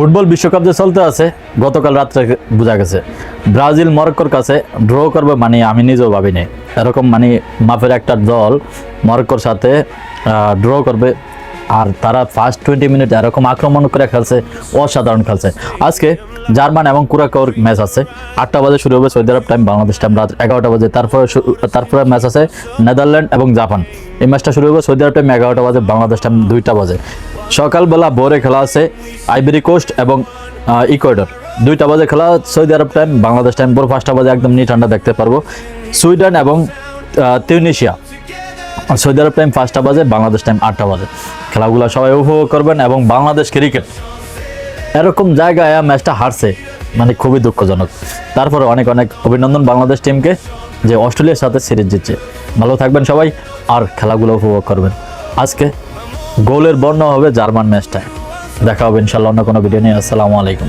Football বিশ্বকাপ যে চলতে আছে গতকাল রাত্রে বোঝা গেছে ব্রাজিল মরক্কোর কাছে ড্র করবে, মানে আমি নিজেও ভাবিনি এরকম মানে মাপের একটা দল মরক্কোর সাথে ড্র করবে। আর তারা ফার্স্ট 20 মিনিট এরকম আক্রমণ করে খেলছে, অসাধারণ খেলছে। আজকে জার্মান এবং কুরাকাওর ম্যাচ আছে, 8টা বাজে শুরু হবে সৌদি আরব টাইম, বাংলাদেশ টাইম রাত 11টা বাজে। তারপরে ম্যাচ আছে নেদারল্যান্ড এবং জাপান। এই ম্যাচটা শুরু হবে সৌদি আরব টাইম 11টা বাজে, বাংলাদেশ টাইম 2টা বাজে। সকালবেলা ভোরে খেলা আছে আইভরি কোস্ট এবং ইকুয়েডর, 2টা বাজে খেলা সৌদি আরব টাইম, বাংলাদেশ টাইম ভোর 5টা বাজে একদম ঠান্ডা দেখতে পারবো। সুইডেন এবং তিউনিশিয়া, সৌদি আরব টাইম 5টা বাজে, বাংলাদেশ টাইম 8টা বাজে। খেলাগুলো সবাই উপভোগ করবেন। এবং বাংলাদেশ ক্রিকেট এরকম জায়গায় ম্যাচটা হারছে, মানে খুবই দুঃখজনক। তারপরে অনেক অনেক অভিনন্দন বাংলাদেশ টিমকে যে অস্ট্রেলিয়ার সাথে সিরিজ জিতছে। ভালো থাকবেন সবাই আর খেলাগুলো উপভোগ করবেন। আজকে গোলের বর্ণনা হবে জার্মান ম্যাচটায়। দেখা হবে ইনশাল্লাহ অন্য কোনো ভিডিও নিয়ে। আসসালামু আলাইকুম।